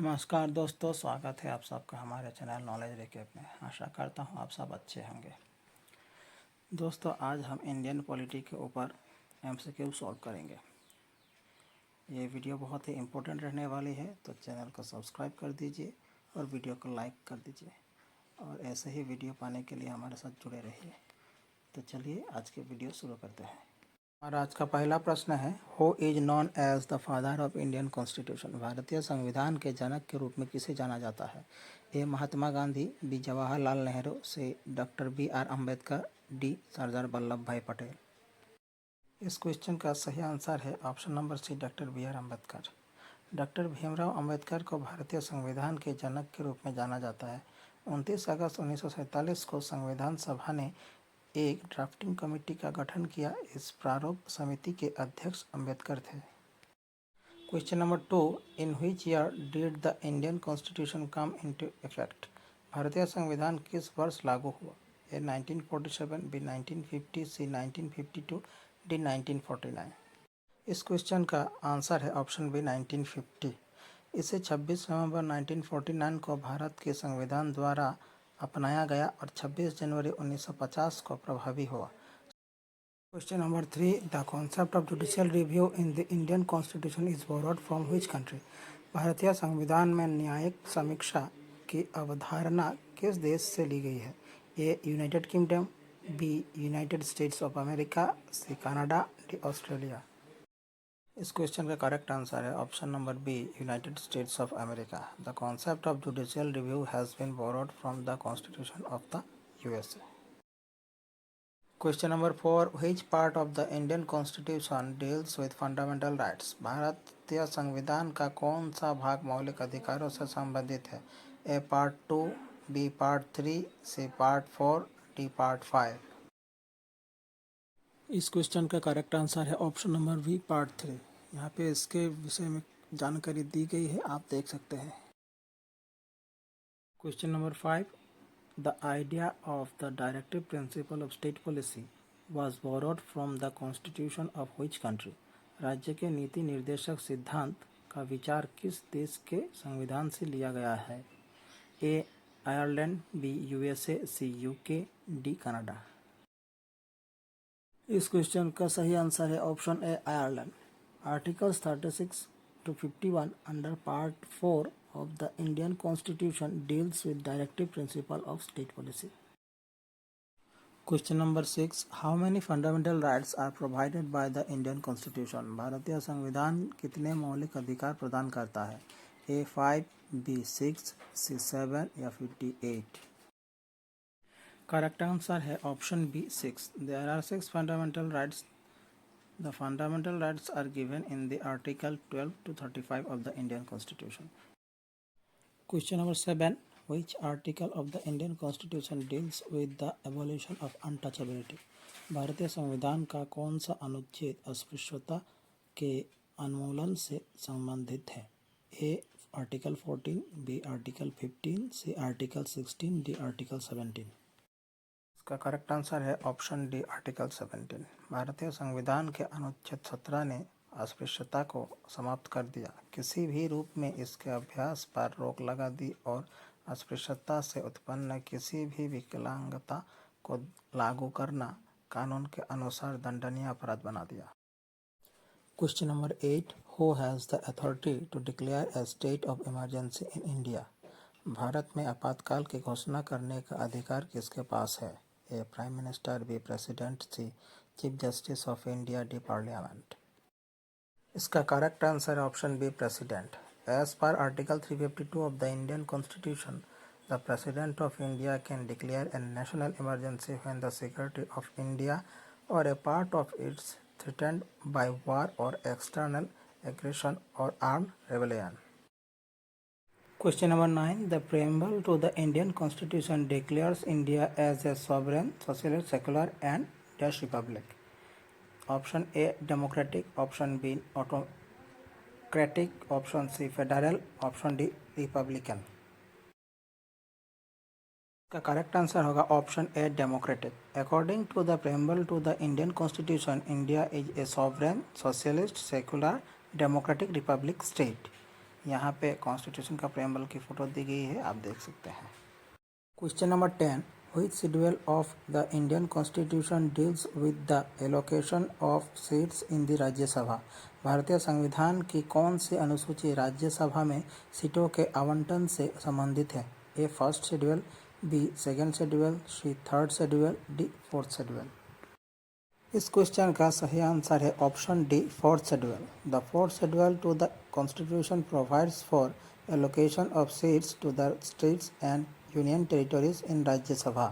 नमस्कार दोस्तों, स्वागत है आप सबका हमारे चैनल नॉलेज रिकेप में। आशा करता हूँ आप सब अच्छे होंगे। दोस्तों, आज हम इंडियन पॉलिटी के ऊपर एमसीक्यू सॉल्व करेंगे। ये वीडियो बहुत ही इम्पोर्टेंट रहने वाली है, तो चैनल को सब्सक्राइब कर दीजिए और वीडियो को लाइक कर दीजिए और ऐसे ही वीडियो पाने के लिए हमारे साथ जुड़े रहिए। तो चलिए आज के वीडियो शुरू करते हैं। और आज का पहला प्रश्न है, who is known as the father of Indian constitution. भारतीय संविधान के जनक के रूप में किसे जाना जाता है? A Mahatma Gandhi, B Jawaharlal Nehru, C doctor बी.आर. अम्बेडकर, डी सरदार वल्लभ भाई पटेल। इस क्वेश्चन का सही आंसर है ऑप्शन नंबर सी, डॉक्टर बी.आर. अम्बेडकर। डॉक्टर भीमराव अम्बेडकर को भारतीय संविधान के जनक के रूप में जाना जाता है। 29 अगस्त 1947 को संविधान सभा ने एक ड्राफ्टिंग कमेटी का गठन किया। इस प्रारूप समिति के अध्यक्ष अम्बेडकर थे। Question number 2, in which year did the Indian constitution come into effect. भारतीय संविधान किस वर्ष लागू हुआ? ए 1947, बी 1950, सी 1952, डी 1949। इस क्वेश्चन का आंसर है ऑप्शन बी 1950। इसे 26 नवंबर 1949 को भारत के संविधान द्वारा अपनाया गया और 26 जनवरी 1950 को प्रभावी हुआ। Question number 3, the concept of judicial review in the Indian constitution is borrowed from which country. भारतीय संविधान में न्यायिक समीक्षा की अवधारणा किस देश से ली गई है? A United Kingdom, B United States of America, C Canada, D Australia. इस क्वेश्चन का करेक्ट आंसर है option number B, United States of America. The concept of judicial review has been borrowed from the constitution of the USA. Question number 4, which part of the Indian Constitution deals with fundamental rights। भारतीय संविधान का कौन सा भाग मौलिक अधिकारों से संबंधित है? A part 2, B part 3, C part 4, D part 5। इस क्वेश्चन का करेक्ट आंसर है ऑप्शन नंबर बी, पार्ट 3। यहाँ पे इसके विषय में जानकारी दी गई है, आप देख सकते हैं। Question number 5, the idea of the directive principle of state policy was borrowed from the constitution of which country। राज्य के नीति निर्देशक सिद्धांत का विचार किस देश के संविधान से लिया गया है? ए आयरलैंड, बी यूएसए, सी यूके, डी कनाडा। इस क्वेश्चन का सही आंसर है option A, Ireland. Articles 36 to 51 under part 4 of the Indian Constitution deals with directive principle of state policy। Question number 6, how many fundamental rights are provided by the Indian Constitution। भारतीय संविधान कितने मौलिक अधिकार प्रदान करता है? ए 5, B 6, सी 7 या फिर डी 8। करेक्ट आंसर है option B 6। There are 6 fundamental rights. The fundamental rights are given in the Article 12 to 35 of the Indian Constitution। Question number 7, which article of the Indian Constitution deals with the abolition of untouchability। भारतीय संविधान का कौन सा अनुच्छेद अस्पृश्यता के उन्मूलन से संबंधित है? A article 14, B article 15, C article 16, D article 17। इसका करेक्ट आंसर है ऑप्शन डी, आर्टिकल 17। भारतीय संविधान के अनुच्छेद 17 ने अस्पृश्यता को समाप्त कर दिया, किसी भी रूप में इसके अभ्यास पर रोक लगा दी और अस्पृश्यता से उत्पन्न किसी भी विकलांगता को लागू करना कानून के अनुसार दंडनीय अपराध बना दिया। Question number 8, who has the authority to declare a state of emergency in India. भारत में आपातकाल की घोषणा करने का अधिकार किसके पास है? A prime minister, B president, C chief justice of India, D parliament. इसका करेक्ट आंसर है option B, president. As per article 352 of the Indian constitution, the president of India can declare a national emergency when the security of India or a part of its threatened by war or external aggression or armed rebellion. Question number 9, the preamble to the Indian Constitution declares India as a sovereign, socialist, secular and dash republic। Option A democratic, option B autocratic, option C federal, option D republican। का correct answer होगा option A, democratic. According to the preamble to the Indian Constitution, India is a sovereign, socialist, secular, democratic republic state। यहाँ पे constitution का preamble की photo दी गई है, आप देख सकते हैं। Question number 10, which schedule of the Indian constitution deals with the allocation of seats in the Rajya Sabha. भारतीय संविधान की कौन सी अनुसूची राज्यसभा में सीटों के आवंटन से संबंधित है? A first schedule, B second schedule, C third schedule, D fourth schedule. इस क्वेश्चन का सही आंसर है option D, fourth schedule. The fourth schedule to the constitution provides for allocation of seats to the states and union territories in Rajya Sabha.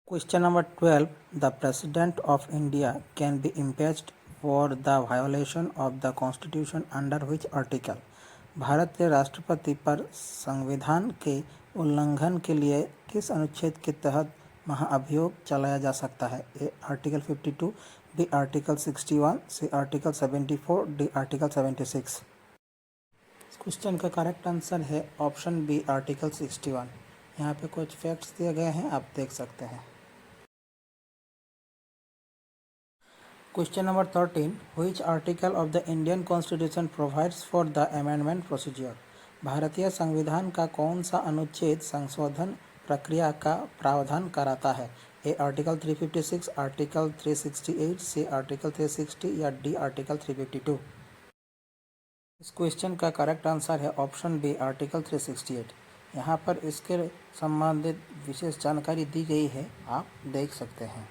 Question number 12, the president of India can be impeached for the violation of the constitution under which article. भारत के राष्ट्रपति पर संविधान के उल्लंघन के लिए किस अनुच्छेद के तहत महाअभियोग चलाया जा सकता है? A article 52, B article 61, C article 74, D article 76। इस क्वेश्चन का करेक्ट आंसर है ऑप्शन बी, आर्टिकल 61। यहाँ पे कुछ फैक्ट्स दिए गए हैं, आप देख सकते हैं। Question number 13, which article of the Indian constitution provides for the amendment procedure. भारतीय संविधान का कौन सा अनुच्छेद संशोधन प्रक्रिया का प्रावधान कराता है? A article 356, article 368, C article 360 या डी आर्टिकल 352। इस क्वेश्चन का करेक्ट आंसर है ऑप्शन बी, आर्टिकल 368। यहाँ पर इसके संबंधित विशेष जानकारी दी गई है, आप देख सकते हैं।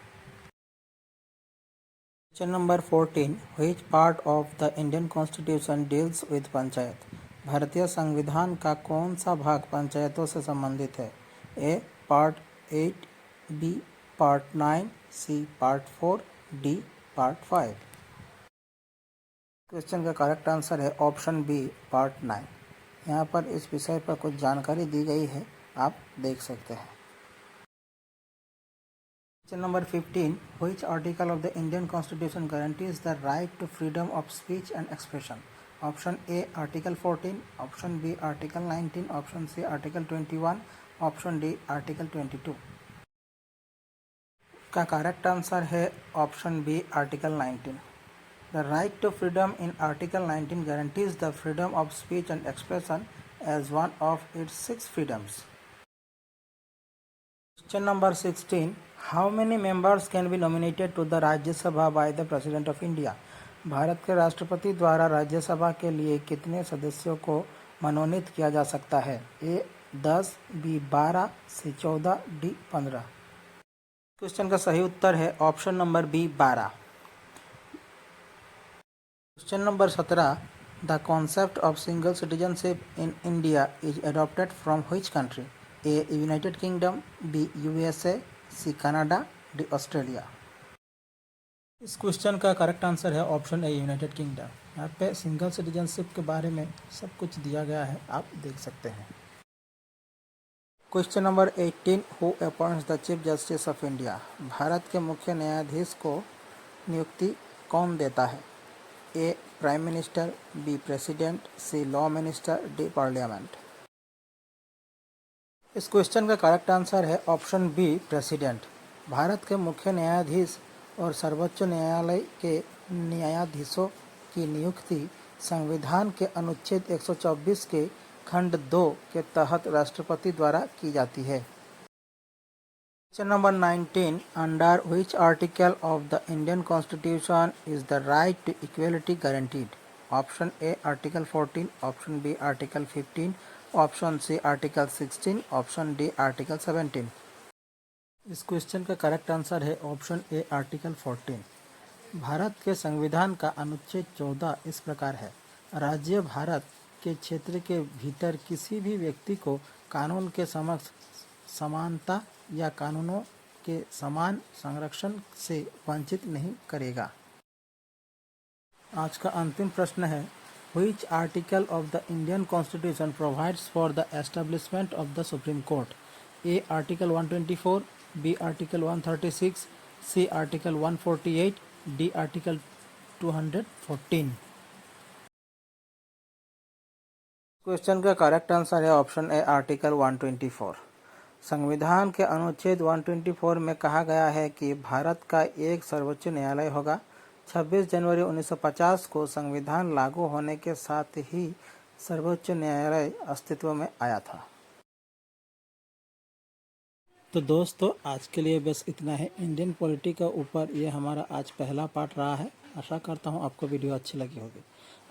Question number 14, which part of the Indian constitution deals with panchayat. भारतीय संविधान का कौन सा भाग पंचायतों से संबंधित है? A part 8, B part 9, C part 4, D part 5। Question का करेक्ट आंसर है ऑप्शन बी, पार्ट 9। यहाँ पर इस विषय पर कुछ जानकारी दी गई है, आप देख सकते हैं। Question number 15, which article of the Indian constitution guarantees the right to freedom of speech and expression. Option A article 14, option B article 19, option C article 21, option D article 22। का करेक्ट आंसर है option B, article 19। The right to freedom in article 19 guarantees the freedom of speech and expression as one of its 6 freedoms. Question number 16, how many members can be nominated to the Rajya Sabha by the President of India? Bharat के राष्ट्रपति द्वारा राज्यसभा के लिए कितने सदस्यों को मनोनीत किया जा सकता है? A 10, B 12, C 14, D 15। Question का सही उत्तर है option number B, 12। Question number 17, the concept of single citizenship in India is adopted from which country? A United Kingdom, B USA, C Canada, D Australia. इस question का correct answer है option A, United Kingdom. यहाँ पे single citizenship के बारे में सब कुछ दिया गया है, आप देख सकते हैं। Question number 18, who appoints the chief justice of India. Bharat के मुख्य न्यायाधीश को नियुक्ति कौन देता है? A prime minister, B president, C law minister, D parliament. इस क्वेश्चन का करेक्ट आंसर है ऑप्शन बी, प्रेसिडेंट। भारत के मुख्य न्यायाधीश और सर्वोच्च न्यायालय के न्यायाधीशों की नियुक्ति संविधान के अनुच्छेद 124 के खंड 2 के तहत राष्ट्रपति द्वारा की जाती है। Question number 19, under which article of the Indian constitution is the right to equality guaranteed? Option A article 14, option B article 15, option C article 16, option D article 17। इस क्वेश्चन का करेक्ट आंसर है ऑप्शन ए, आर्टिकल 14। भारत के संविधान का अनुच्छेद 14 इस प्रकार है, राज्य भारत के क्षेत्र के भीतर किसी भी व्यक्ति को कानून के समक्ष समानता या कानूनों के समान संरक्षण से वंचित नहीं करेगा। आज का अंतिम प्रश्न है, which article of the Indian constitution provides for the establishment of the supreme court? A article 124, B article 136, C article 148, D article 214। Question का करेक्ट आंसर है ऑप्शन ए, आर्टिकल 124। संविधान के अनुच्छेद 124 में कहा गया है कि भारत का एक सर्वोच्च न्यायालय होगा। 26 जनवरी 1950 को संविधान लागू होने के साथ ही सर्वोच्च न्यायालय अस्तित्व में आया था। तो दोस्तों आज के लिए बस इतना है। इंडियन पॉलिटी का ऊपर ये हमारा आज पहला पार्ट रहा है। आशा करता हूँ आपको वीडियो अच्छी लगी होगी।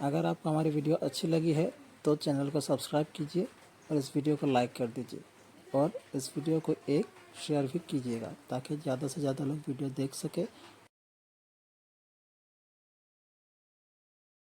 अगर आपको हमारी वीडियो अच्छी लगी है तो चैनल को सब्सक्राइब कीजिए और इस वीडियो को लाइक कर दीजिए और इस वीडियो को एक शेयर भी कीजिएगा ताकि ज़्यादा से ज़्यादा लोग वीडियो देख सके